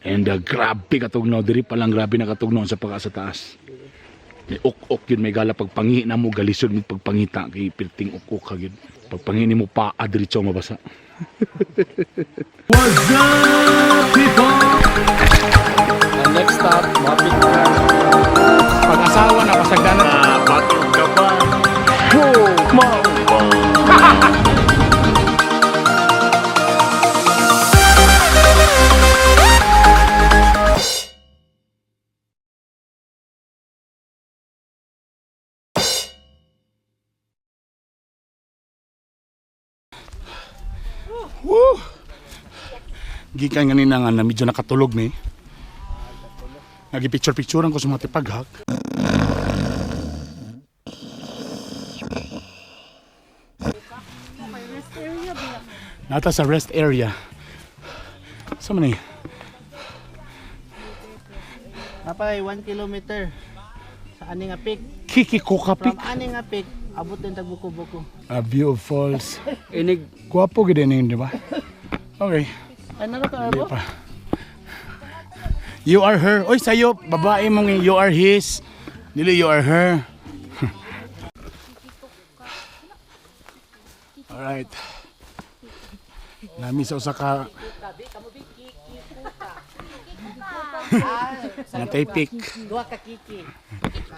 And grabe katugnaw diri pa lang, grabe na katugnaw sa pagka sa taas. May ok yun, may gala pagpangi na mo galisod mo pagpangita kay pirting ok ka yun. Pagpangi ni mo pa diretso mabasa. What's up people? And next stop, mapit na. Pag-asawa na pasagdanan. Bakit ka pa? Wow! Woo! Gikan ganina nga na medyo nakatulog ni. Nagipicture-picturean ko sa mga tipaghak. Nata sa rest area. Saan man eh? Napay 1 kilometer sa aning apik. Kikikoka From Peak. aning apik, abot din tagbuko-buko. A view of falls. Inig. Guwapo gid din di ba? Okay. Ay naro ka Hindi arbo? pa. You are her. Oy, sayo, babae mong you are his. Dili you are her. Alright. Nami sa usa ka natay pick. Duha ka kiki.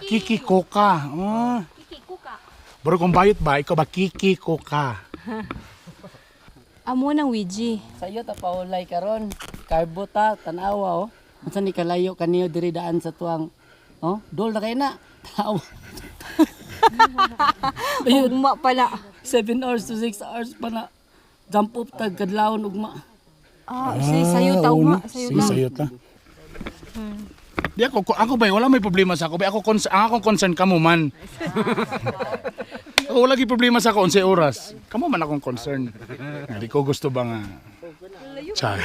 Kiki Koka. Oh. Kiki kuka. Bro kung bayot ba, ikaw ba Kiki Koka? Amo ng Ouija. Sayo ta paulay karon. Karbo ta tanawa oh. Unsa ni kalayo kaniyo diri daan sa tuang oh, dol na kay na. Tao. Ugma pala. 7 hours to 6 hours pa na. Jump up tag kadlawon ugma. Sayo ta ugma. Sayo Sige, ta. sayo ta. Di ako ba, wala may problema sa ako. Ba, ang akong concern kamo man. Ako wala gi problema sa ako 11 oras. Kamo man akong concern. Di ko gusto ba nga. Char.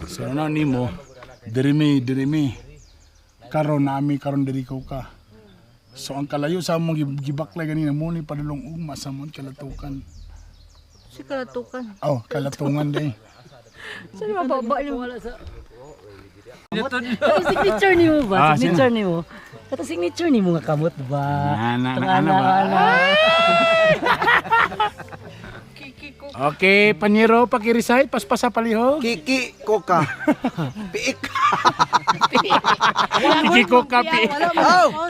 So na nimo, diri mi. Karon diri ko ka. So ang kalayo sa among gibaklay ganina mo ni padulong ugma sa mon kalatukan. Si kalatukan. Oh, kalatungan day. Saan mababa niyo? Signature ni mo ba? Ah, Signature ni mo. Kato signature ni mo nga kamot ba? Ana ba? Okay, panyero, pakirecite, paspasa palihog. Kiki Koka. Piik. Kiki Koka piak.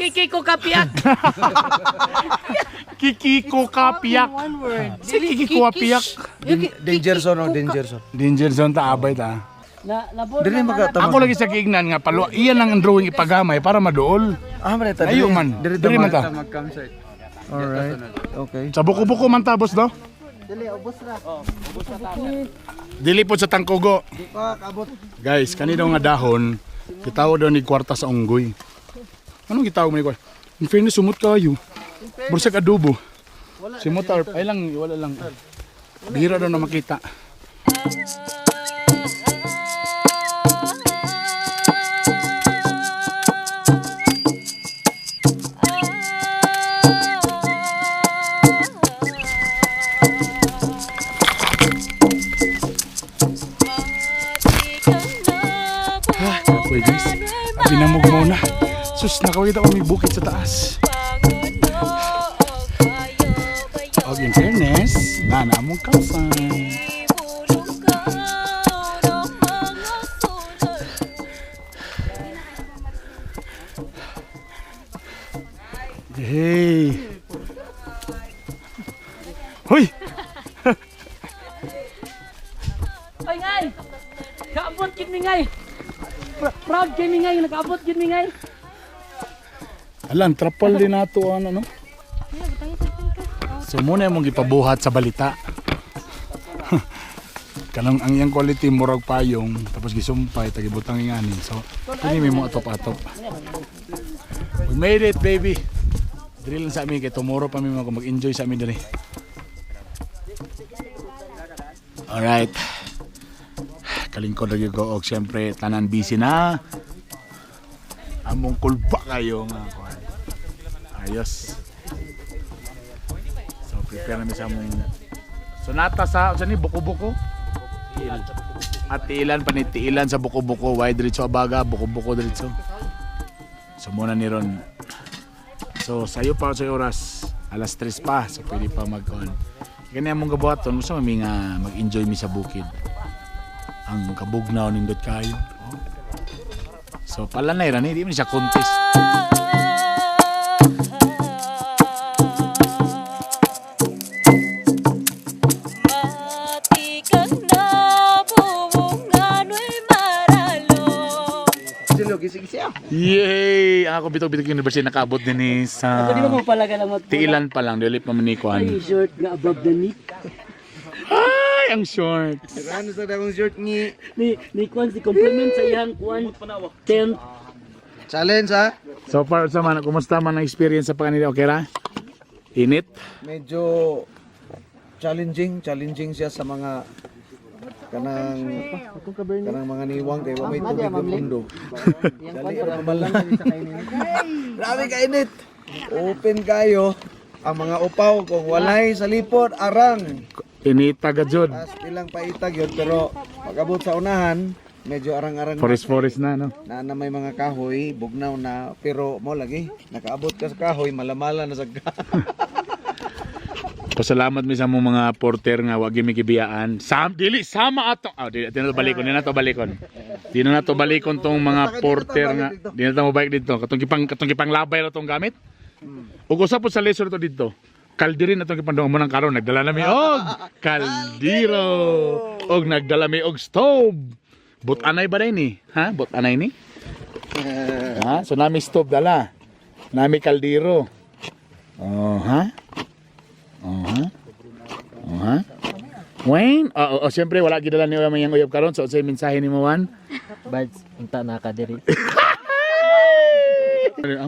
Kiki ko kapiak. Kiki Koka piak. One word. Si Kiki Koka piak. Danger zone o danger zone. Danger zone ta abay ta. Nabor Dili magata. Ako lagi sa kiignan nga palo. Iyan ang drawing ipagamay para maduol. Ah, man ta. Ayo man. Diri man ta. Alright. Okay. Sa buko-buko man ta boss do. Dili ubos ra. Dili po sa tangkugo. Di pa kabot. Guys, kanino nga dahon, kitaw daw ni kwarta sa unggoy. Anong kitaw mo ni kwarta? In fairness, sumot kayo. Bursag adobo. Simot tarp. Ay lang, wala lang. Bihira daw na makita. Okay guys, binamog muna. Sus, nakawita ko may bukid sa taas. Og in fairness, nanamong kausan. Hey! Hoy! Ay ngay. Kaabot gid mi ngay. Proud kay mi ngay nakaabot gid mi ngay. Alam, trapal din nato ano no? So muna mong gipabuhat sa balita. Kanang ang iyang quality murag payong tapos gisumpay tagibutang ingani. So kini may mo atop-atop. We made it, baby. Dili lang sa amin kay tomorrow pa mi mag-enjoy sa amin diri. Alright. Kalingkod lagi ko og syempre tanan busy na. Among kulba kayo nga kuan. Ayos. So prepare na mi sa among sonata sa ni buko-buko. At tiilan panitiilan sa buko-buko, wide diretso abaga, buko-buko diretso. So muna ni Ron. So sayo pa sa oras, alas 3 pa, so pwede pa mag-on. Kanya mong gabuhaton, gusto mo nga mag-enjoy mi sa bukid. Ang kabugnaw nindot kayo. Oh. So palanay ran, hindi mo siya contest. Yay! Ako bitog-bitog university nakaabot din ni sa Di ba mo pala ka lang tiilan pa lang, dili pa manikuan. Ay, short nga above the knee. Ay, ang short. Ano sa dakong shirt ni Ni Kwan, si compliment sa iyang Kwan. 10. challenge ha? So far sa man, kumusta man ang experience sa panganila? Okay ra? Init? Medyo challenging siya sa mga kanang mga niwang kay wa may tubig ug mundo. Dali ra mabalang sa kainin. Grabe ka init. Open kayo ang mga upaw kung walay sa lipot arang. Inita gajod. Tas ilang paitag yun pero pag-abot sa unahan medyo arang-arang Forest na, no? na may mga kahoy, bugnaw na pero mo lagi nakaabot ka sa kahoy malamala na sa Pasalamat mi sa mong mga porter nga wag mi kibiyaan. Dili sama ato. Dili na to balikon, di na to balikon. Di na to balikon tong mga porter nga. Di na to mabalik dito. Katong kipang labay ra tong gamit. Ug usa po sa lesson to dito. Kaldirin atong kipandong mo nang karon nagdala nami og kaldiro. Og nagdala mi og stove. But-anay ba ni? Ha? But-anay ni? Ha? So nami stove dala. Nami kaldiro. Oh, ha? Wayne? Siyempre wala gidala ni Uyab Uyab karon. So sa mensahe ni mo Wan? Birds, unta na ka diri.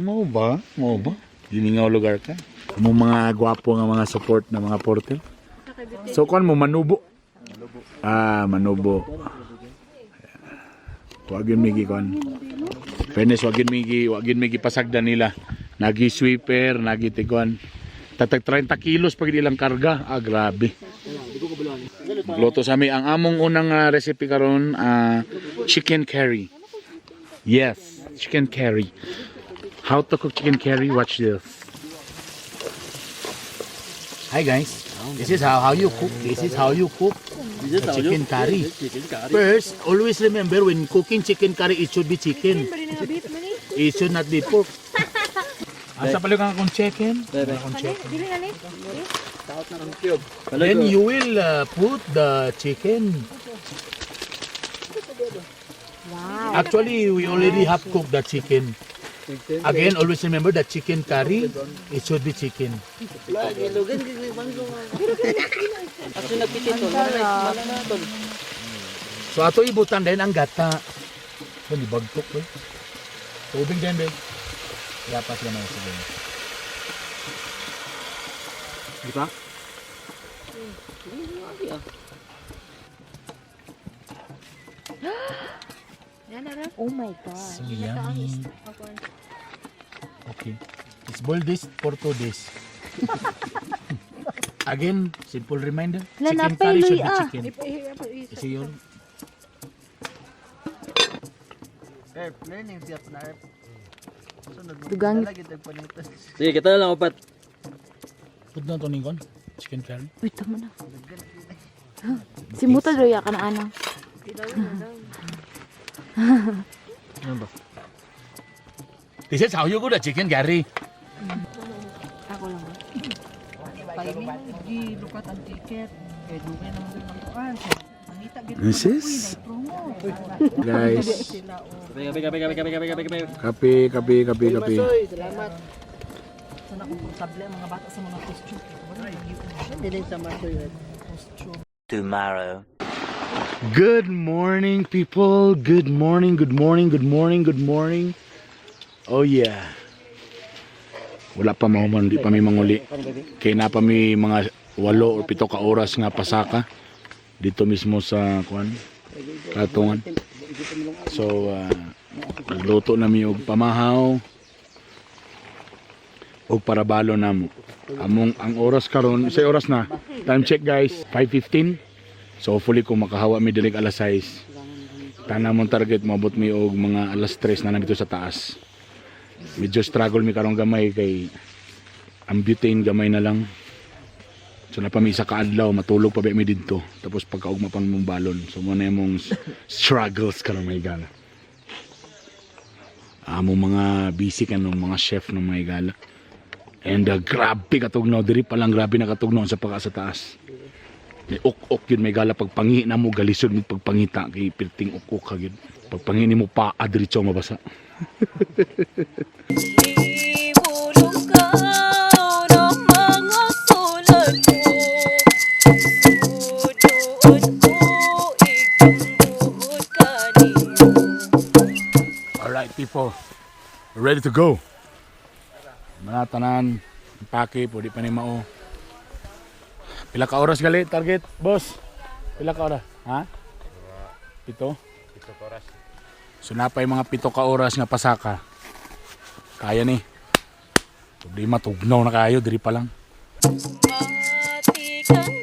Mo ba? Mo ba? Giningaw lugar ka. Mo mga gwapo nga mga support na mga porter. So kuan mo manubo. Manubo. Wagin migi kuan. Fairness wagin migi pasagdan nila. Nagi sweeper, nagi tiguan. Tatag 30 kilos pag ilang karga. Grabe. Luto sa mi ang among unang recipe karon chicken curry. Yes, chicken curry. How to cook chicken curry? Watch this. Hi guys. This is how you cook. This is how you cook chicken curry. First, always remember when cooking chicken curry, it should be chicken. It should not be pork. Asa pala kang chicken? Dili ani. Then you will put the chicken. Wow. Actually, we already have cooked the chicken. Again, always remember that chicken curry, it should be chicken. So ato ibutan din ang gata. Hindi bagtok ba? Tubig din ba? Yapas naman sige. Di ba? Oh my god. So yummy. Okay. Let's boil this for 2 days. Again, simple reminder. Chicken curry should be chicken. Isi yun. planning siya na. Dugang. Sige, kita na lang upat. Put na ito ningon. Chicken curry. Wait mo na. Si Muta doya ka na ano. Ano ba? This is how you cook the chicken curry. Ako lang ba? This is guys. Kape. Salamat. Sana komportable ang mga bata sa mga costume. Hindi din sa masoy. Tomorrow. Good morning, people. Good morning. Oh yeah. Wala pa mahuman, di pa may manguli. Kaya na pa may mga 8 o 7 ka oras nga pasaka dito mismo sa Katungan. So nagluto nami og pamahaw og parabalo namo. Among ang oras karon, sa oras na. Time check guys, 5:15. So hopefully kung makahawa mi dilig alas 6. Tanang mong target moabot mi og mga alas 3 na nabito sa taas. Medyo struggle mi karong gamay kay ang butane gamay na lang. So napami isa ka adlaw matulog pa ba mi didto. Tapos pagkaugma pa mong balon. So mo na imong struggles karong may gala. Among mga busy kanong mga chef ng may gala. And grabe katugnaw diri pa lang grabe na katugnaw sa pagka sa taas. May ok yun may gala pagpangi na mo galisod mo pagpangita kay pirting ok ka gyud. Pagpangi nimo pa diretso mabasa. Ibulong ka ng mga sulat mo. Sudoon ko ikang buhod kanino. Alright people, we're ready to go. Manatanan, pake, pwede pa ni mao. Pila ka oras gali target, boss? Pila ka oras? Ha? 7? 7 oras. So napay mga 7 ka oras nga pasaka. Kaya ni. Problema tugnaw na kayo, diri pa lang. Matikan